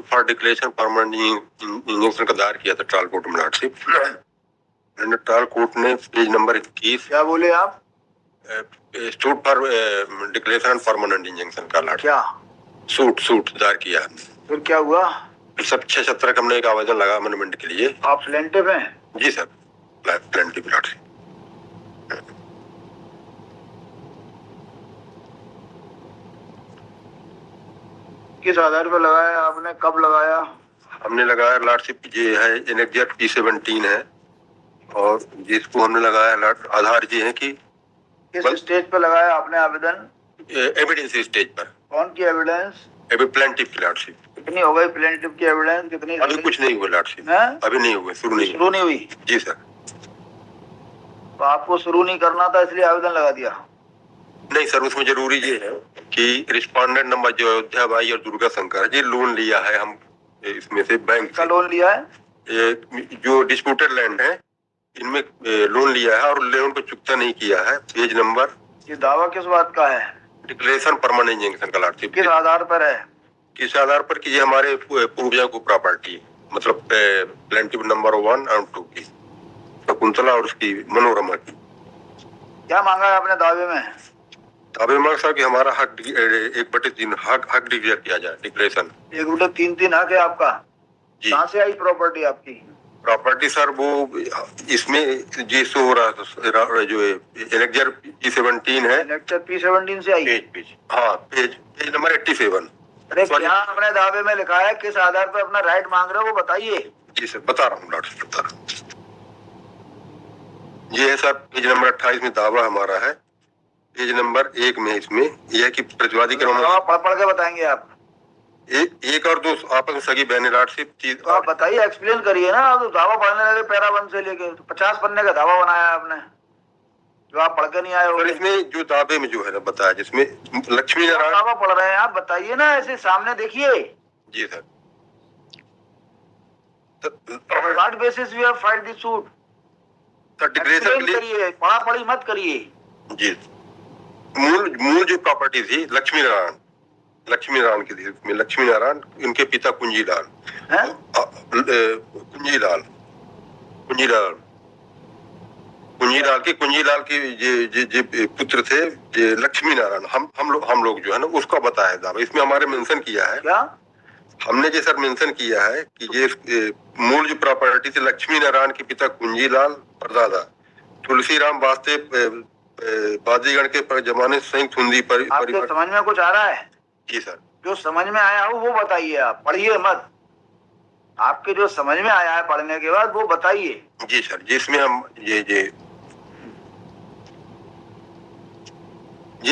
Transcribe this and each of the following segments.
For declaration permanent injection का दायर किया था ट्रायल कोर्ट में लॉर्डशिप। ट्रायल कोर्ट ने पेज नंबर 21 क्या बोले आप? Suit for declaration permanent injection का लॉर्ड क्या सूट दायर किया। फिर क्या हुआ? सब 6-17 का हमने एक आवेदन लगा अमेंडमेंट के लिए। आप प्लेंटिव हैं? जी सर, प्लेंटिव लॉर्डशिप। किस आधार पर लगाया आपने? कब लगाया? हमने लगाया लॉर्डशिप, ये है एनेक्जर P17 है और जिसको हमने लगाया आधार ये है कि किस स्टेज पर लगाया आपने आवेदन? एविडेंस स्टेज पर। कौन की एविडेंस? अभी प्लेंटिव की लॉर्डशिप। कितनी हो गई प्लेंटिव की एविडेंस? कितनी? अभी कुछ नहीं हुआ लॉर्डशिप, अभी नहीं हुआ, शुरू नहीं हुई। जी सर। तो आपको शुरू नहीं करना था इसलिए आवेदन लगा दिया? नहीं सर, उसमें जरूरी ये है कि रिस्पोंडेंट नंबर जो अयोध्या भाई और दुर्गा शंकर जी लोन लिया है, हम इसमें से बैंक का लोन लिया है, जो डिस्प्यूटेड लैंड है इनमें लोन लिया है और लोन को चुकता नहीं किया है। Page number. ये दावा किस बात का है? डिक्लेरेशन परमानेंट इंजेक्शन का लॉर्डशिप। किस आधार पर है? किस आधार पर कि ये हमारे पूर्वजों को प्रॉपर्टी, मतलब प्लेंटिव नंबर 1 और 2 की, शकुंतला और उसकी मनोरमा की। क्या मांगा है आपने दावे में? दावे में सर कि हमारा हक 1/3 हक डिक्लेयर किया जाए। डिक्लेरेशन 1/3 हक है आपका। कहाँ से आई प्रॉपर्टी आपकी? प्रॉपर्टी सर वो इसमें जी शो हो रहा जो एनेक्जर P17 है। एनेक्जर P17 से आई? पेज हाँ, पेज नंबर 87। अरे क्या आपने दावे में लिखा है? किस आधार पर अपना राइट मांग रहे हो वो बताइए। जी सर, बता रहा हूँ डॉक्टर, बता रहा हूँ। ये है सर पेज नंबर 28 में दावा हमारा है। पेज नंबर 1 में इसमें यह कि प्रतिवादी के पढ़ के बताएंगे आप। एक और 2 आपस में सगी बहन लॉर्डशिप चीज। तो आप बताइए, एक्सप्लेन करिए ना। आप दावा पढ़ने लगे पैरा 1 से लेके 50 पन्ने का दावा बनाया आपने जो आप पढ़ के नहीं आए हो। इसमें जो दावे में जो है ना बताया, जिसमें लक्ष्मी नारायण दावा पढ़ रहे हैं आप, बताइए ना, ऐसे सामने देखिए। जी sir. What basis we have filed this suit? Declaration करिए, पढ़ा पढ़ी मत करिए जी। मूल जो प्रॉपर्टी थी लक्ष्मी नारायण की थी, उसमें लक्ष्मी नारायण, उनके पिता कुंजीलाल कुंजीलाल के ये पुत्र थे, ये लक्ष्मी नारायण। हम लोग जो है ना उसका बताया दावा, इसमें हमारे मेंशन किया है। क्या हमने जो सर मेंशन किया है कि ये मूल जो प्रॉपर्टी थी लक्ष्मी नारायण के पिता कुंजीलाल परदादा तुलसीराम वास्ते बाजीगढ़ के जमाने संयुक्त हुंदी पर। आपके समझ में कुछ आ रहा है? जी सर। जो समझ में आया हो वो बताइए, आप पढ़िए मत। आपके जो समझ में आया है पढ़ने के बाद वो बताइए। जी सर, जिसमें हम ये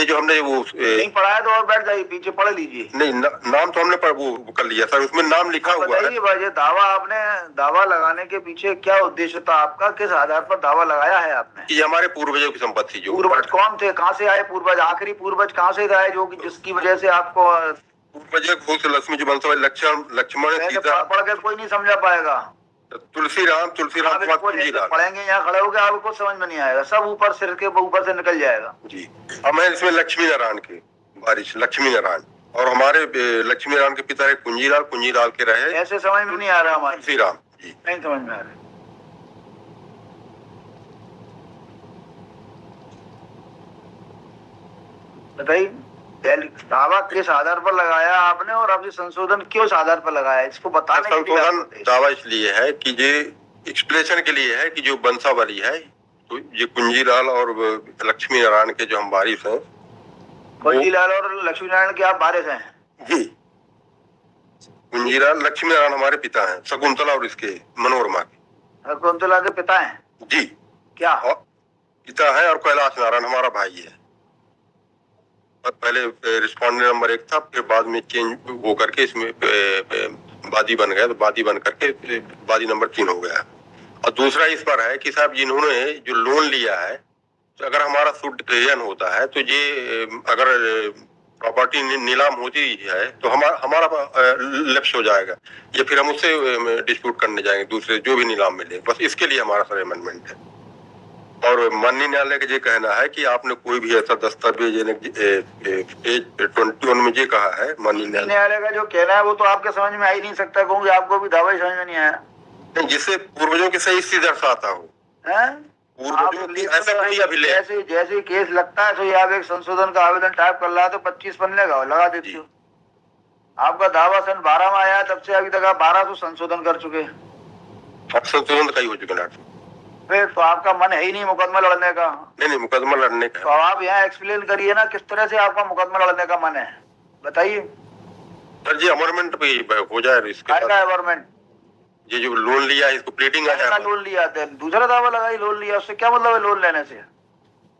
जो हमने वो नहीं पढ़ा है तो और बैठ जाइए, पीछे पढ़ लीजिए। नहीं नाम तो हमने वो कर लिया सर, उसमें नाम लिखा हुआ है। बताइए दावा, आपने दावा लगाने के पीछे क्या उद्देश्य था आपका? किस आधार पर दावा लगाया है आपने? कि हमारे पूर्वजों की संपत्ति। जो पूर्वज कौन थे? कहाँ से आए पूर्वज? आखिरी पूर्वज कहाँ से आए जो जिसकी वजह से आपको पूर्वज लक्ष्मी जो वंश लक्ष्मण पढ़ के कोई नहीं समझा पाएगा। तुलसीराम पढ़ेंगे यहाँ खड़े होकर आपको समझ में नहीं आएगा, सब ऊपर सिर के ऊपर से निकल जाएगा। जी। हमें इसमें लक्ष्मी नारायण के बारिश, लक्ष्मी नारायण और हमारे लक्ष्मी नारायण के पिता कुंजीलाल के रहे। ऐसे समझ में नहीं आ रहा हमारे। तुलसीराम जी नहीं समझ में आ रहा। बताइए दावा किस आधार पर लगाया आपने और अभी संशोधन क्यों इस आधार पर लगाया, इसको बताने के लिए। संशोधन दावा इसलिए है कि ये एक्सप्लेनेशन के लिए है कि जो वंशावली है, तो ये कुंजीलाल और लक्ष्मी नारायण के जो हम वारिस हैं। कुंजीलाल और लक्ष्मी नारायण के आप वारिस हैं? जी। कुंजीलाल लक्ष्मी नारायण हमारे पिता हैं, शकुंतला और इसके मनोरमा के। शकुंतला के पिता हैं? जी। क्या पिता है? और कैलाश नारायण हमारा भाई है। पहले रिस्पोंडेंट नंबर 1 था, फिर बाद में चेंज हो करके इसमें वादी बन गया, तो वादी बन करके वादी नंबर 3 हो गया। और दूसरा इस पर है कि साहब जिन्होंने जो लोन लिया है, तो अगर हमारा सूट डिक्लेरेशन होता है तो ये अगर प्रॉपर्टी नीलाम होती है तो हमारा लैप्स हो जाएगा, या फिर हम उससे डिस्प्यूट करने जाएंगे दूसरे जो भी नीलाम मिले। बस इसके लिए हमारा सर अमेंडमेंट है। और माननीय न्यायालय का ये कहना है कि आपने कोई भी ऐसा दस्तावेज पेज 21 में ये कहा है माननीय न्यायालय का जो कहना है वो तो आपके समझ में आ ही नहीं सकता, क्योंकि आपको भी दावा ही समझ में नहीं आया, जिससे पूर्वजों की सही स्थिति दर्शाता हो। पूर्वजों की ऐसा कोई अभिलेख जैसे केस लगता है तो ये आप एक संशोधन का आवेदन टाइप कर रहा है तो 25 पन्ने का लगा देती हो। आपका दावा सन 12 में आया, तब से अभी तक आप 1200 संशोधन कर चुके। संशोधन का ही हो चुका डॉक्टर। फिर तो आपका मन है ही नहीं मुकदमा लड़ने का। नहीं, मुकदमा लड़ने का। तो आप यहाँ एक्सप्लेन करिए ना, किस तरह से आपका मुकदमा लड़ने का मन है, बताइए। सर जी अमरमेंट पे हो जाए इसके का अमरमेंट, ये जो लोन लिया है इसको प्लीडिंग आ जाए। लोन लिया दूसरा दावा लगाई, लोन लिया, उससे क्या मतलब है लोन लेने से?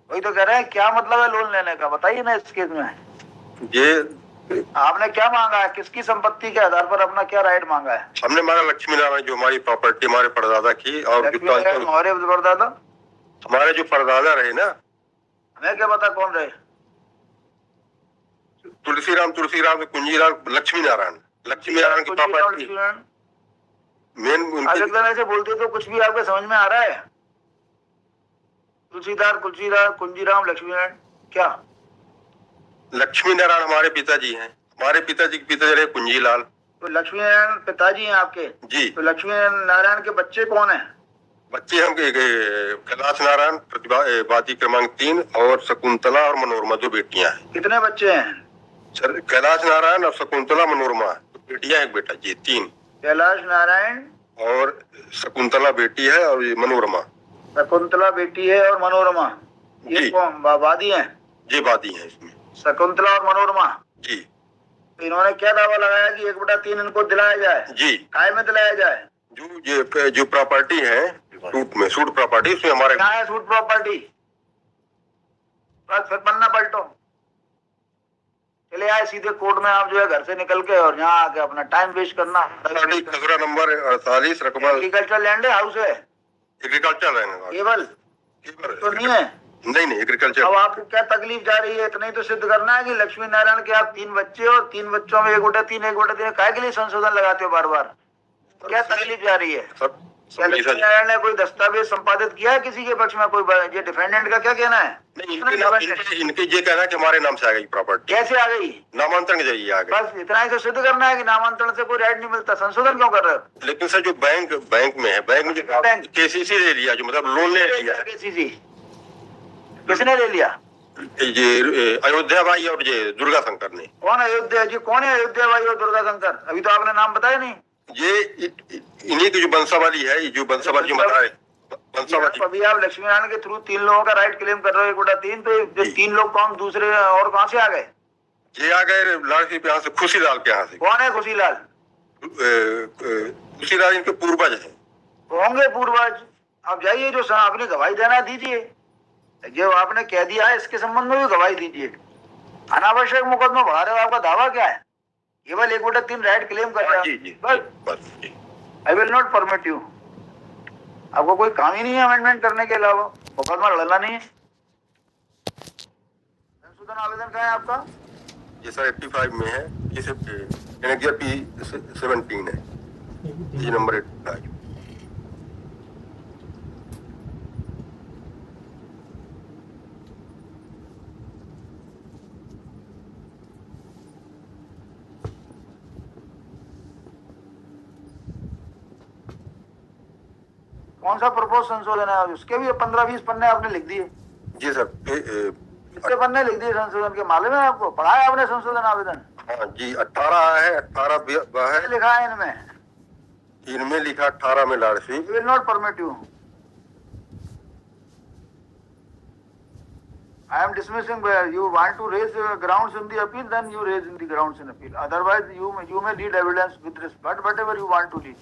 वही तो कह रहे हैं, क्या मतलब है लोन लेने का, बताइए ना। इस केस में ये आपने क्या मांगा है, किसकी संपत्ति के आधार पर अपना क्या राइट मांगा है? हमने मांगा लक्ष्मी नारायण, जो हमारी प्रॉपर्टी हमारे परदादा की, और हमारे परदादा, हमारे जो परदादा रहे ना, हमें क्या पता कौन रहे। तुलसीराम कुंजीलाल लक्ष्मी नारायण की प्रॉपर्टी मेन। ऐसे बोलते तो कुछ भी आपके समझ में आ रहा है? कुंजीराम लक्ष्मी नारायण, क्या लक्ष्मी नारायण हमारे पिताजी हैं। हमारे पिताजी के पिताजी रहे कुंजीलाल। तो लक्ष्मी नारायण पिताजी हैं आपके जी। तो लक्ष्मी नारायण के बच्चे कौन हैं? बच्चे हम कैलाश नारायण प्रतिवादी क्रमांक 3 और शकुंतला और मनोरमा, दो बेटियां हैं। कितने बच्चे हैं सर? कैलाश नारायण और शकुंतला मनोरमा बेटियां, एक बेटा जी, 3। कैलाश नारायण और शकुंतला बेटी है, और ये मनोरमा। शकुंतला बेटी है और मनोरमा, ये कौन वादी हैं? जी वादी हैं इसमें, शकुंतला और मनोरमा जी। तो इन्होंने क्या दावा लगाया कि 1/3 इनको दिलाया जाए? जी। काय में दिलाया जाए? जो प्रॉपर्टी है सूट प्रॉपर्टी, उसमें हमारे क्या है सूट प्रॉपर्टी? बस फिर पन्ना पलटो, चले आए सीधे कोर्ट में। आप जो है घर से निकल के और यहाँ आके अपना टाइम वेस्ट करना। खसरा नंबर 48 रकबा एग्रीकल्चर लैंड है, हाउस है, एग्रीकल्चर लैंड केवल तो नहीं है। नहीं एग्रीकल्चर। अब आपको क्या तकलीफ जा रही है? इतना ही तो सिद्ध करना है कि लक्ष्मी नारायण के आप 3 बच्चे और 3 बच्चों में 1/3 काय के लिए संशोधन लगाते हो बार बार? क्या तकलीफ जा रही है? क्या लक्ष्मी नारायण ने कोई दस्तावेज संपादित किया है किसी के पक्ष में? कोई ये डिफेंडेंट का क्या कहना है? नहीं, इनके ये कहना है कि हमारे नाम से आ गई प्रॉपर्टी। कैसे आ गई? नामांतरण के जरिए आ गई। बस इतना ही तो सिद्ध करना है कि नामांतरण से कोई राइट नहीं मिलता, संशोधन क्यों कर रहे हो? लेकिन सर जो बैंक में है, बैंक में KCC ले लिया, जो मतलब लोन ले लिया। KCC किसने ले लिया? ये अयोध्या भाई और ये दुर्गा शंकर ने। कौन अयोध्या जी? कौन है अयोध्या भाई और दुर्गा शंकर? अभी तो आपने नाम बताया नहीं। ये इन्हीं की जो वंशावली है, जो वंशावली बताए वंशावली। अभी आप लक्ष्मी नारायण के थ्रू 3 लोगों का राइट क्लेम कर रहे हो 1/3, तो जो 3 लोग कौन दूसरे और कहां से आ गए? ये आ गए लड़की के यहाँ से, खुशीलाल के यहाँ से। कौन है खुशीलाल? खुशीलाल इनके पूर्वज है। होंगे पूर्वज। आप जाइए, जो आपने गवाही देना दीजिए, जो आपने कह दिया है इसके संबंध में भी गवाही दीजिए। अनावश्यक मुकदमा बढ़ा रहे हो। आपका दावा क्या है? केवल 1/3 राइट क्लेम कर रहे हो। बस I will not permit you. आपको कोई काम ही नहीं है अमेंडमेंट करने के अलावा, मुकदमा लड़ना नहीं है। संशोधन आवेदन कहाँ है आपका? ये सर 85 में है, ये P17 है, ये नंबर 85। कौन सा प्रपोज संशोधन है? उसके भी 15-20 पन्ने आपने लिख दिए। जी सर, कितने पन्ने लिख दिए संशोधन के? मालूम है आपको? पढ़ा है आपने संशोधन आवेदन? हाँ जी, 18 है, 18 है लिखा है इनमें लिखा 18 में लाड़सी। Will not permit you. I am dismissing where you want to raise grounds in the appeal, then you raise in the grounds in appeal. Otherwise, you may lead evidence with respect, whatever you want to lead.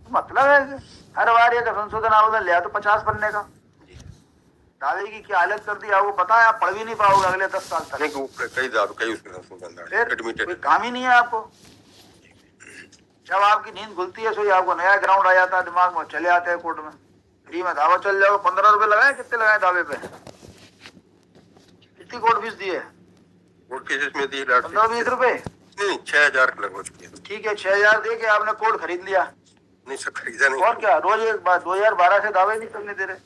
मतलब है कि हर बार एक संशोधन आवेदन लिया तो 50 पन्ने का दावे की क्या हालत कर दी आपको पता है? आप पढ़ भी नहीं पाओगे अगले 10 साल तक। कई उसके संशोधन कोई काम ही नहीं है आपको। जब आपकी नींद खुलती है सो आपको नया ग्राउंड आ जाता है दिमाग में, चले आते हैं कोर्ट में, फ्री में दावा चल जाओ। 15 रुपए लगाए, कितने लगाए दावे पे? कितनी कोर्ट फीस दी है? कोर्ट फीस में दी 15-20 रुपए नहीं, 6000 लगभग। ठीक है, 6000 दे के आपने कोर्ट खरीद लिया। नहीं सर, खरीदा नहीं। और क्या, रोज एक बार 2012 से दावे नहीं करने दे रहे।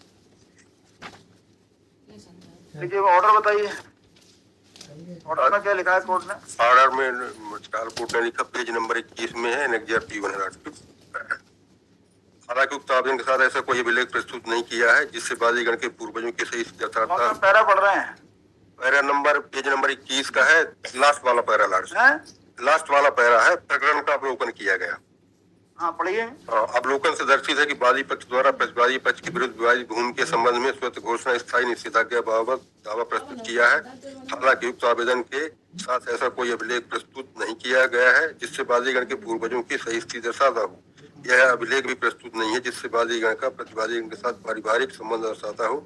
देखिए ऑर्डर बताइए, ऑर्डर में क्या लिखा है कोर्ट ने? ऑर्डर में ट्रायल कोर्ट ने लिखा पेज नंबर 21 में है एनेक्जर P1 हालांकि उक्त आवेदन के साथ ऐसा कोई अभिलेख प्रस्तुत नहीं किया है जिससे बाजीगण के पूर्वजों के सही यथार्थ पैरा पढ़ रहे हैं? पैरा नंबर पेज नंबर 21 का है, लास्ट वाला पैरा हैं? लास्ट वाला पैरा है। प्रकरण का अवलोकन किया गया। हाँ पढ़िए। अवलोकन से दर्शित है कि वादी पक्ष द्वारा प्रतिवादी पक्ष के विरुद्ध विवादित भूमि के संबंध में स्वतः घोषणा स्थायी निषेधाज्ञा बाबत दावा प्रस्तुत किया है। हालांकि उक्त आवेदन के साथ ऐसा कोई अभिलेख प्रस्तुत नहीं किया गया है जिससे बाजीगण के पूर्वजों की सही स्थिति दर्शाता हो। यह अभिलेख भी प्रस्तुत नहीं है जिससे बाजीगण का प्रतिवादीगण के साथ पारिवारिक संबंध दर्शाता हो।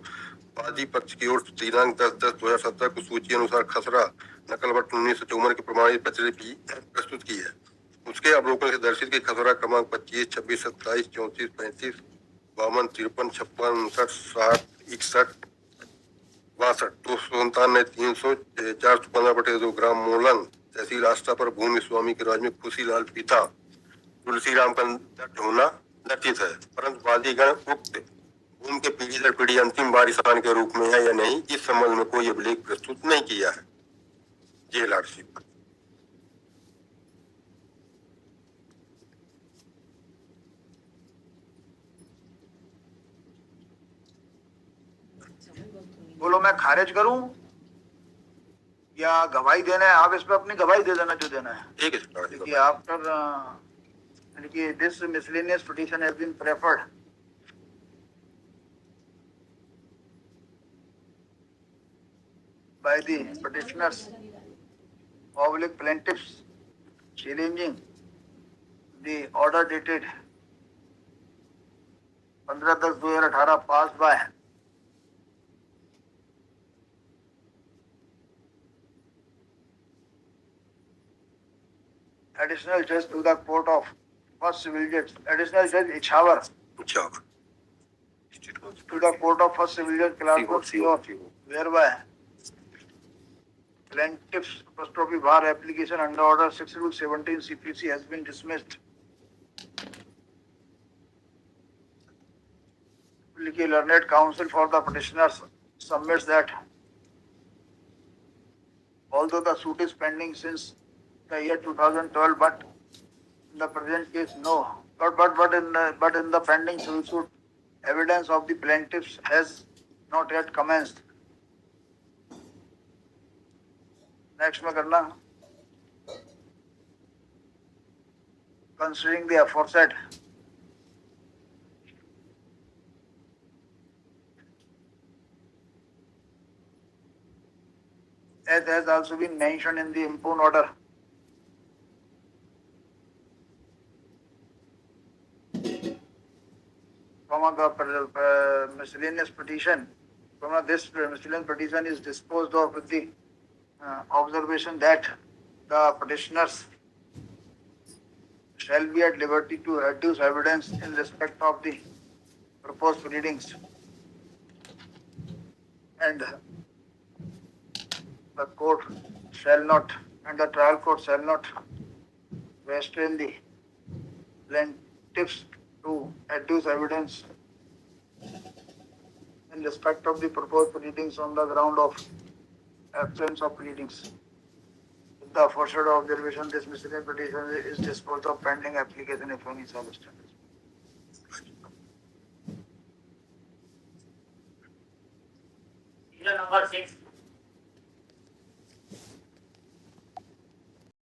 वादी पक्ष की ओर दिनांक 10/10/2017 को सूची अनुसार खसरा नकलवट 1954 के प्रमाणित पत्र भी प्रस्तुत की है। उसके अवलोकन से दर्शित की खसरा क्रमांक 25, 26, 27, 34, 35, 52, 53, 56, 59, 60, 61, 62, 297, 300, 415/2 ग्राम मोलंग तहसील आस्था पर भूमि स्वामी के राज में खुशीलाल पिता तुलसीराम का दर्ज होना लक्षित है, परंतु वादीगण उक्त भूमि के पीढ़ी दर पीढ़ी अंतिम वारिसान के रूप में है या नहीं इस संबंध में कोई अभिलेख प्रस्तुत नहीं किया है। ये लॉर्डशिप बोलो मैं खारिज करूं या गवाही देना है? आप इस पे अपनी गवाही दे देना जो देना है। ठीक है। देखिए आफ्टर देखिए this miscellaneous petition has been preferred by the petitioners oblique plaintiffs challenging the order dated 15/10/2018 passed by additional judge to the court of first civil judge, additional judge Ichhavar to the court of first civil judge class of CO, whereby plaintiff's apostrophe bar application under order 6/17 CPC has been dismissed. The learned counsel for the petitioners submits that although the suit is pending since the year 2012, but in the present case, no. But in the pending civil suit, evidence of the plaintiffs has not yet commenced. Next में करना, considering the aforesaid, as has also been mentioned in the impugned order, from the miscellaneous petition, this miscellaneous petition is disposed of with the observation that the petitioners shall be at liberty to adduce evidence in respect of the proposed proceedings, and the court shall not, and the trial court shall not restrain the plaintiffs to adduce evidence in respect of the proposed proceedings on the ground of absence of pleadings. With the aforesaid observation, this miscellaneous petition is disposed of pending application if any circumstances. Number 6.